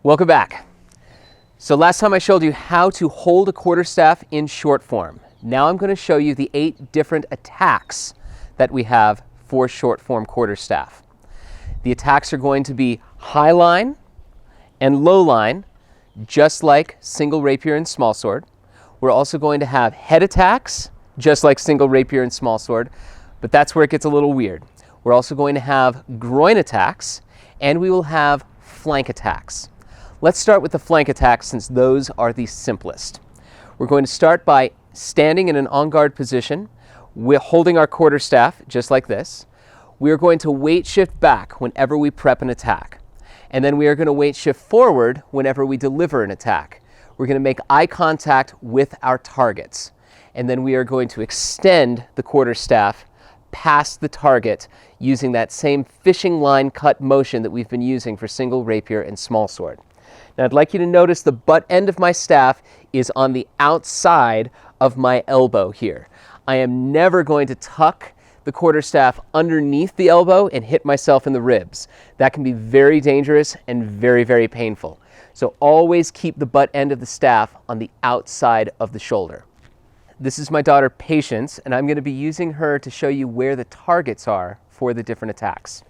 Welcome back. So last time I showed you how to hold a quarterstaff in short form. Now I'm going to show you the 8 different attacks that we have for short form quarterstaff. The attacks are going to be high line and low line, just like single rapier and small sword. We're also going to have head attacks, just like single rapier and small sword, but that's where it gets a little weird. We're also going to have groin attacks, and we will have flank attacks. Let's start with the flank attacks since those are the simplest. We're going to start by standing in an on guard position. We're holding our quarterstaff just like this. We are going to weight shift back whenever we prep an attack. And then we are going to weight shift forward whenever we deliver an attack. We're going to make eye contact with our targets. And then we are going to extend the quarterstaff past the target using that same fishing line cut motion that we've been using for single rapier and small sword. Now I'd like you to notice the butt end of my staff is on the outside of my elbow here. I am never going to tuck the quarterstaff underneath the elbow and hit myself in the ribs. That can be very dangerous and very, very painful. So always keep the butt end of the staff on the outside of the shoulder. This is my daughter Patience, and I'm going to be using her to show you where the targets are for the different attacks.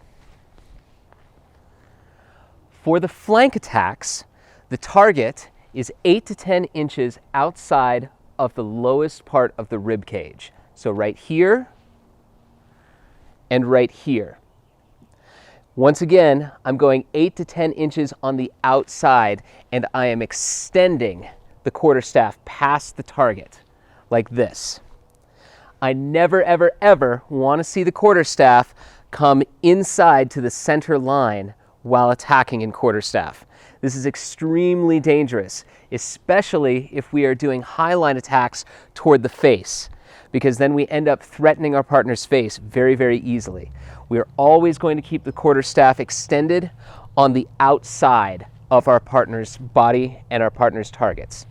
For the flank attacks, the target is 8 to 10 inches outside of the lowest part of the rib cage. So right here and right here. Once again, I'm going 8 to 10 inches on the outside, and I am extending the quarterstaff past the target like this. I never, ever, ever want to see the quarterstaff come inside to the center line while attacking in quarterstaff. This is extremely dangerous, especially if we are doing high line attacks toward the face, because then we end up threatening our partner's face very, very easily. We are always going to keep the quarterstaff extended on the outside of our partner's body and our partner's targets.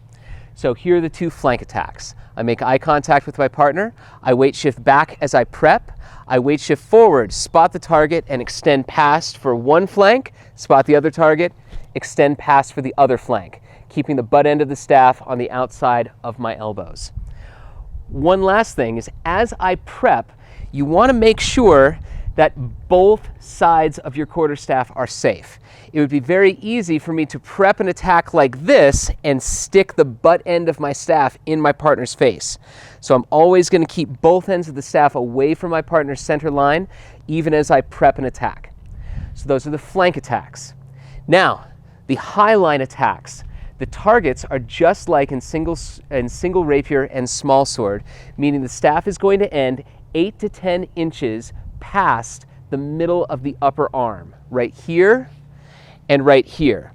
So here are the 2 flank attacks. I make eye contact with my partner. I weight shift back as I prep. I weight shift forward, spot the target, and extend past for one flank, spot the other target, extend past for the other flank, keeping the butt end of the staff on the outside of my elbows. One last thing is, as I prep, you want to make sure that both sides of your quarterstaff are safe. It would be very easy for me to prep an attack like this and stick the butt end of my staff in my partner's face. So I'm always going to keep both ends of the staff away from my partner's center line, even as I prep an attack. So those are the flank attacks. Now, the high line attacks. The targets are just like in single rapier and small sword, meaning the staff is going to end 8 to 10 inches past the middle of the upper arm, right here and right here.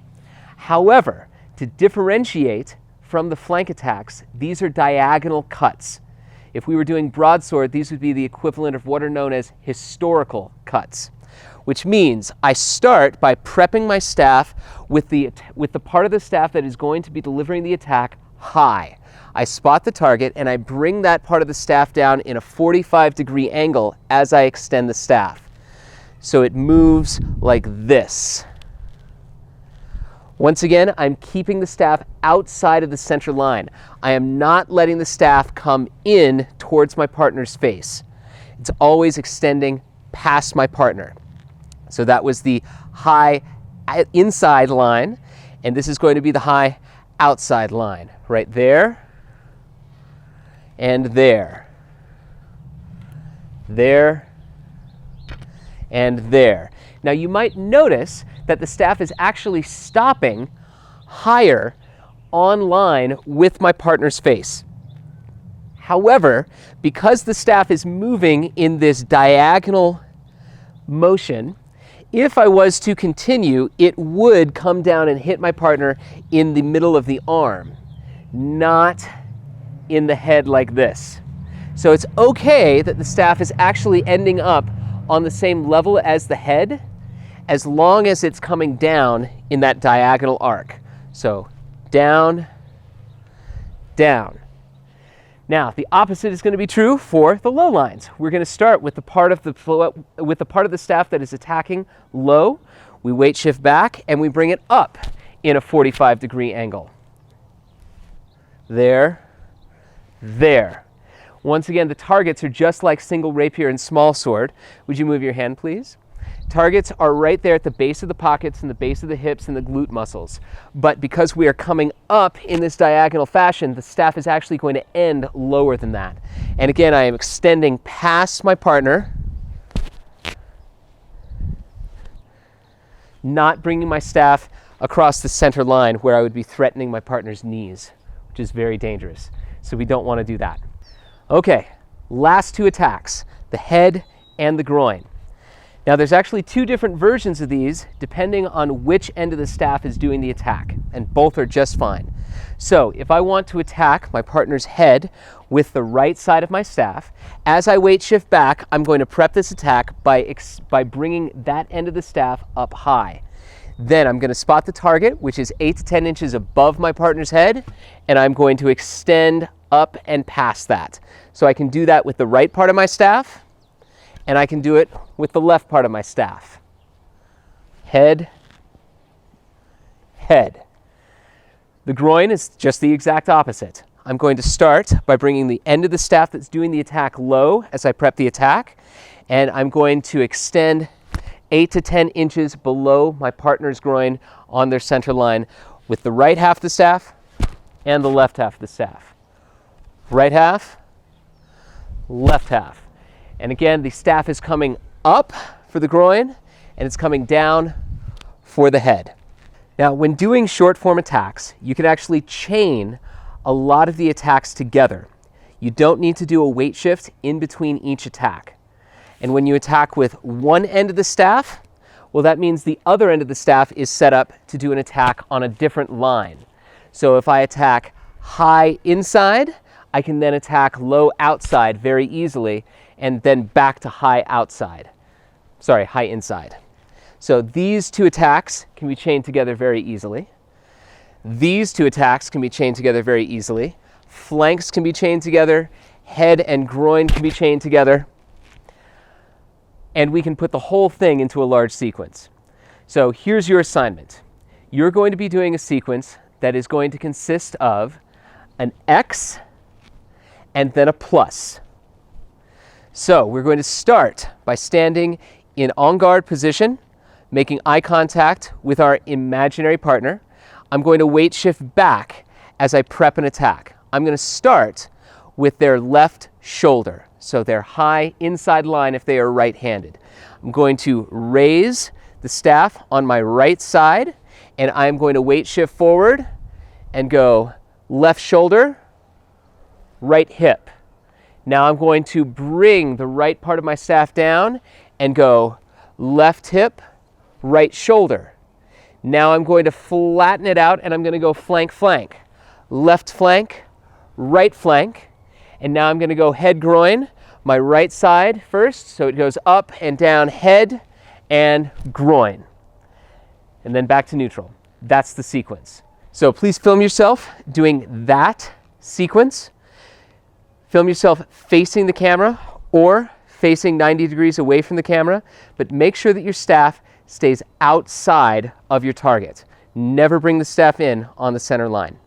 However, to differentiate from the flank attacks, these are diagonal cuts. If we were doing broadsword, these would be the equivalent of what are known as historical cuts, which means I start by prepping my staff with the part of the staff that is going to be delivering the attack high. I spot the target and I bring that part of the staff down in a 45-degree angle as I extend the staff. So it moves like this. Once again, I'm keeping the staff outside of the center line. I am not letting the staff come in towards my partner's face. It's always extending past my partner. So that was the high inside line, and this is going to be the high outside line, right there and there, there and there. Now you might notice that the staff is actually stopping higher on line with my partner's face. However, because the staff is moving in this diagonal motion, if I was to continue, it would come down and hit my partner in the middle of the arm, not in the head like this. So it's okay that the staff is actually ending up on the same level as the head, as long as it's coming down in that diagonal arc. So down, down. Now, the opposite is going to be true for the low lines. We're going to start with the part of the staff that is attacking low. We weight shift back and we bring it up in a 45-degree angle. There, there. Once again, the targets are just like single rapier and small sword. Would you move your hand, please? Targets are right there at the base of the pockets and the base of the hips and the glute muscles. But because we are coming up in this diagonal fashion, the staff is actually going to end lower than that. And again, I am extending past my partner, not bringing my staff across the center line where I would be threatening my partner's knees, which is very dangerous. So we don't want to do that. Okay, last two attacks, the head and the groin. Now there's actually two different versions of these depending on which end of the staff is doing the attack, and both are just fine. So if I want to attack my partner's head with the right side of my staff, as I weight shift back, I'm going to prep this attack by bringing that end of the staff up high. Then I'm going to spot the target, which is 8 to 10 inches above my partner's head, and I'm going to extend up and past that. So I can do that with the right part of my staff, and I can do it with the left part of my staff. Head, head. The groin is just the exact opposite. I'm going to start by bringing the end of the staff that's doing the attack low as I prep the attack, and I'm going to extend 8 to 10 inches below my partner's groin on their center line with the right half of the staff and the left half of the staff. Right half, left half. And again, the staff is coming up for the groin and it's coming down for the head. Now, when doing short form attacks, you can actually chain a lot of the attacks together. You don't need to do a weight shift in between each attack. And when you attack with one end of the staff, well, that means the other end of the staff is set up to do an attack on a different line. So if I attack high inside, I can then attack low outside very easily, and then back to high outside. Sorry, high inside. So these two attacks can be chained together very easily. These two attacks can be chained together very easily. Flanks can be chained together. Head and groin can be chained together. And we can put the whole thing into a large sequence. So here's your assignment. You're going to be doing a sequence that is going to consist of an X and then a plus. So we're going to start by standing in en garde position, making eye contact with our imaginary partner. I'm going to weight shift back as I prep an attack. I'm going to start with their left shoulder, so their high inside line if they are right-handed. I'm going to raise the staff on my right side, and I'm going to weight shift forward and go left shoulder, right hip. Now I'm going to bring the right part of my staff down and go left hip, right shoulder. Now I'm going to flatten it out and I'm going to go flank, flank. Left flank, right flank. And now I'm going to go head, groin, my right side first. So it goes up and down, head and groin. And then back to neutral. That's the sequence. So please film yourself doing that sequence. Film yourself facing the camera or facing 90 degrees away from the camera, but make sure that your staff stays outside of your target. Never bring the staff in on the center line.